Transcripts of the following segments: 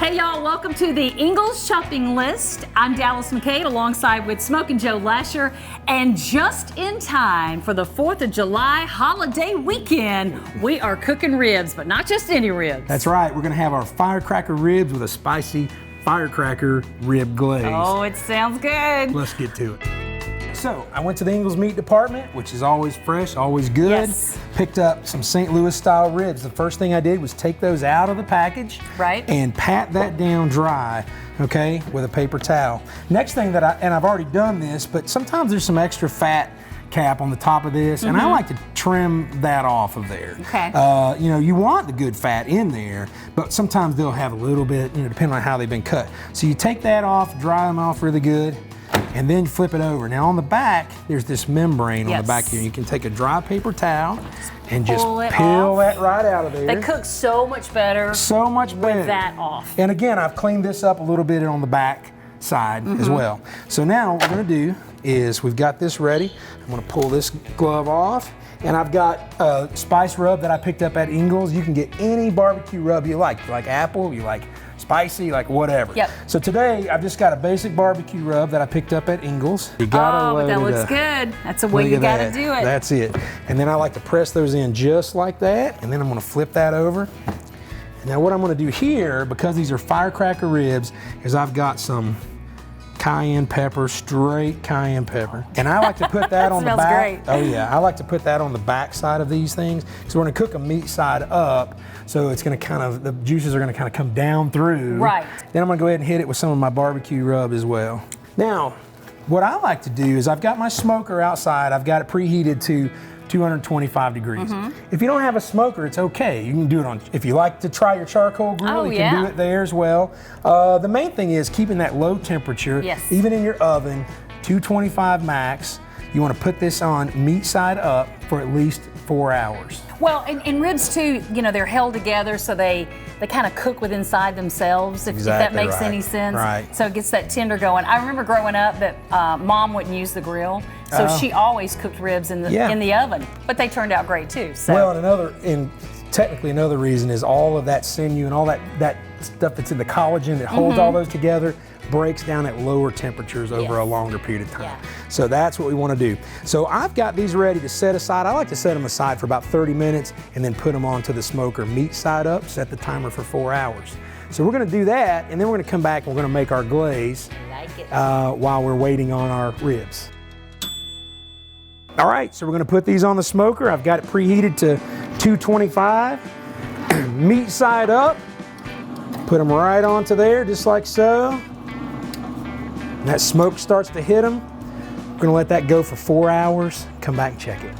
Hey y'all, welcome to the Ingles Shopping List. I'm Dallas McCade alongside with Smokin' Joe Lasher, and just in time for the 4th of July holiday weekend, we are cooking ribs, but not just any ribs. That's right, we're gonna have our Firecracker ribs with a spicy Firecracker rib glaze. Oh, it sounds good. Let's get to it. So, I went to the Ingles meat department, which is always fresh, always good. Yes. Picked up some St. Louis style ribs. The first thing I did was take those out of the package. Right. And pat that down dry, okay, with a paper towel. Next thing that I've already done this, but sometimes there's some extra fat cap on the top of this, and I like to trim that off of there. Okay. You know, you want the good fat in there, but sometimes they'll have a little bit, you know, depending on how they've been cut. So you take that off, dry them off really good, and then flip it over. Now on the back, there's this membrane on the back here. You can take a dry paper towel and just peel that right out of there. They cook so much better. So much better. With that off. And again, I've cleaned this up a little bit on the back side as well. So now what we're gonna do is we've got this ready. I'm gonna pull this glove off, and I've got a spice rub that I picked up at Ingles. You can get any barbecue rub you like. You like apple, you like spicy, like whatever. Yep. So today I've just got a basic barbecue rub that I picked up at Ingles. You gotta but that load it looks up. good. That's the way you gotta do it. That's it. And then I like to press those in just like that, and then I'm gonna flip that over. And now what I'm gonna do here, because these are Firecracker ribs, is I've got some cayenne pepper, straight cayenne pepper. And I like to put that on the back. Great. Oh yeah, I like to put that on the back side of these things. So we're gonna cook them meat side up, so it's gonna kind of, the juices are gonna kind of come down through. Right. Then I'm gonna go ahead and hit it with some of my barbecue rub as well. Now, what I like to do is I've got my smoker outside, I've got it preheated to 225 degrees. If you don't have a smoker, it's okay. You can do it on, if you like to try your charcoal grill, you can do it there as well. The main thing is keeping that low temperature, even in your oven, 225 max. You want to put this on meat side up for at least 4 hours. Well, and ribs too, you know, they're held together so they kind of cook with inside themselves, if that makes any sense. Right. So it gets that tender going. I remember growing up that Mom wouldn't use the grill, so she always cooked ribs in the oven, but they turned out great too. So. Well, and technically another reason is all of that sinew and all that stuff that's in the collagen that holds all those together breaks down at lower temperatures over a longer period of time. So that's what we want to do. So I've got these ready to set aside. I like to set them aside for about 30 minutes and then put them onto the smoker meat side up, set the timer for 4 hours. So we're going to do that, and then we're going to come back and we're going to make our glaze while we're waiting on our ribs. All right, so we're going to put these on the smoker. I've got it preheated to 225. Meat side up. Put them right onto there, just like so. And that smoke starts to hit them. We're gonna let that go for 4 hours, come back and check it.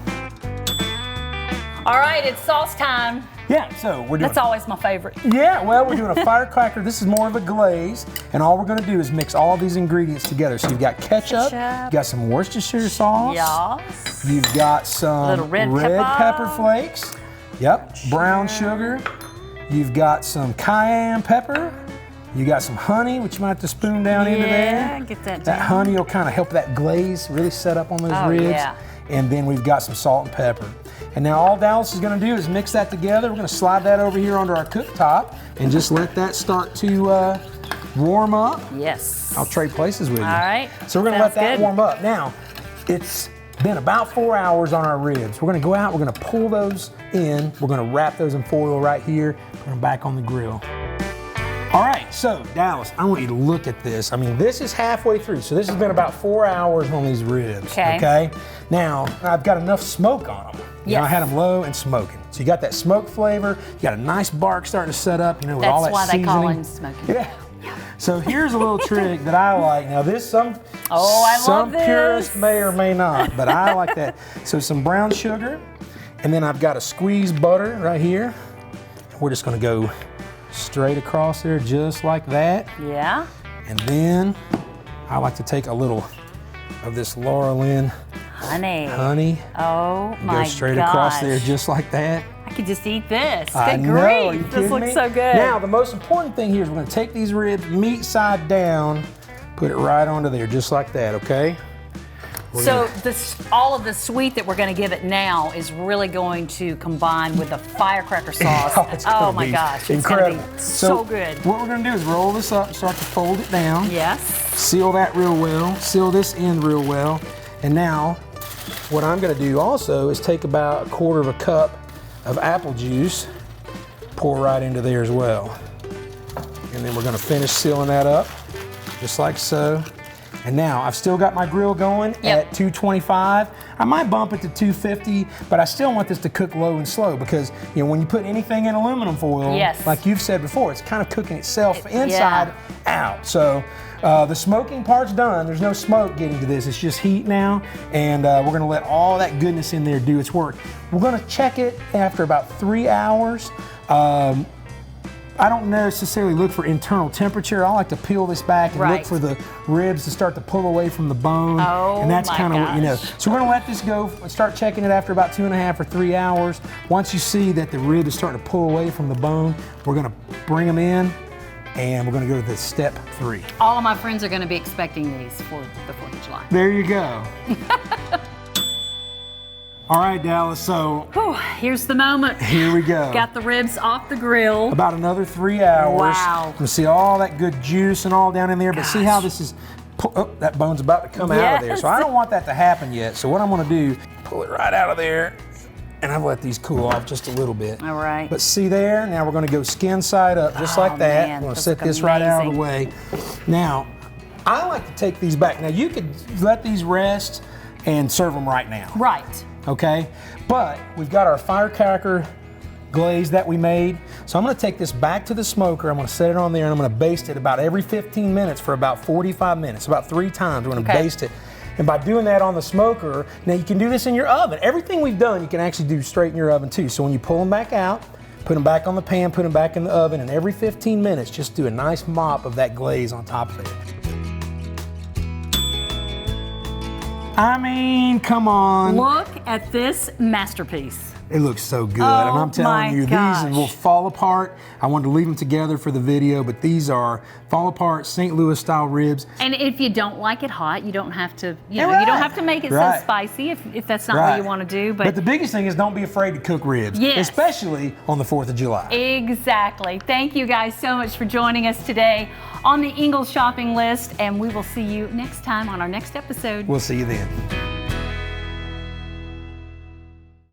All right, it's sauce time. Yeah, so we're doing... That's always my favorite. Yeah, well, we're doing a Firecracker. This is more of a glaze, and all we're gonna do is mix all these ingredients together. So you've got ketchup, you've got some Worcestershire sauce, you've got some little red pepper flakes, brown sugar, you've got some cayenne pepper, you got some honey, which you might have to spoon down into there. Get that down. That honey will kind of help that glaze really set up on those ribs. And then we've got some salt and pepper. And now all Dallas is gonna do is mix that together. We're gonna slide that over here onto our cooktop and just let that start to warm up. Yes. I'll trade places with you. All right. So we're gonna let that warm up. Now, it's been about 4 hours on our ribs. We're gonna go out, we're gonna pull those in, we're gonna wrap those in foil right here, put them back on the grill. All right, so Dallas, I want you to look at this. I mean, this is halfway through, so this has been about 4 hours on these ribs, okay? Now, I've got enough smoke on them. You know, I had them low and smoking. So you got that smoke flavor, you got a nice bark starting to set up, you know, with all that seasoning. That's why they call them smoking. Yeah. So here's a little trick that I like. Now this, some purists may or may not, but I like that. So some brown sugar, and then I've got a squeezed butter right here. We're just gonna go straight across there just like that. Yeah. And then I like to take a little of this Laura Lynn honey. Oh my gosh. Go straight across there just like that. I could just eat this. I Good know, grief. This looks so good. Now the most important thing here is we're gonna take these ribs meat side down, put it right onto there just like that, okay? So all of the sweet that we're going to give it now is really going to combine with the firecracker sauce. Oh my gosh, it's going to be so good. What we're going to do is roll this up, start to fold it down. Yes. Seal that real well, seal this end real well. And now, what I'm going to do also is take about 1/4 cup of apple juice, pour right into there as well. And then we're going to finish sealing that up, just like so. And now I've still got my grill going at 225. I might bump it to 250, but I still want this to cook low and slow because when you put anything in aluminum foil, like you've said before, it's kind of cooking itself inside out. So the smoking part's done. There's no smoke getting to this. It's just heat now, and we're gonna let all that goodness in there do its work. We're gonna check it after about 3 hours. I don't necessarily look for internal temperature. I like to peel this back and look for the ribs to start to pull away from the bone. And that's kind of what So we're gonna let this go and start checking it after about 2.5 or 3 hours. Once you see that the rib is starting to pull away from the bone, we're gonna bring them in and we're gonna go to the step 3. All of my friends are gonna be expecting these for the 4th of July. There you go. All right, Dallas, so here's the moment. Here we go. Got the ribs off the grill. About another 3 hours. Wow. You can see all that good juice and all down in there, but see how this is, that bone's about to come out of there. So I don't want that to happen yet. So what I'm gonna do, pull it right out of there, and I've let these cool off just a little bit. All right. But see there, now we're gonna go skin side up, just like that. Man, we're gonna set this right out of the way. Now, I like to take these back. Now you could let these rest and serve them right now. Right. Okay, but we've got our firecracker glaze that we made. So I'm gonna take this back to the smoker, I'm gonna set it on there, and I'm gonna baste it about every 15 minutes for about 45 minutes, about 3 times. We're gonna baste it. And by doing that on the smoker, now you can do this in your oven. Everything we've done, you can actually do straight in your oven too. So when you pull them back out, put them back on the pan, put them back in the oven, and every 15 minutes, just do a nice mop of that glaze on top of it. I mean, come on. Look at this masterpiece. It looks so good, and I'm telling you, these will fall apart. I wanted to leave them together for the video, but these are fall apart St. Louis style ribs. And if you don't like it hot, you don't have to, you don't have to make it so spicy if that's not what you want to do. But the biggest thing is don't be afraid to cook ribs, especially on the 4th of July. Exactly. Thank you guys so much for joining us today on the Ingles Shopping List, and we will see you next time on our next episode. We'll see you then.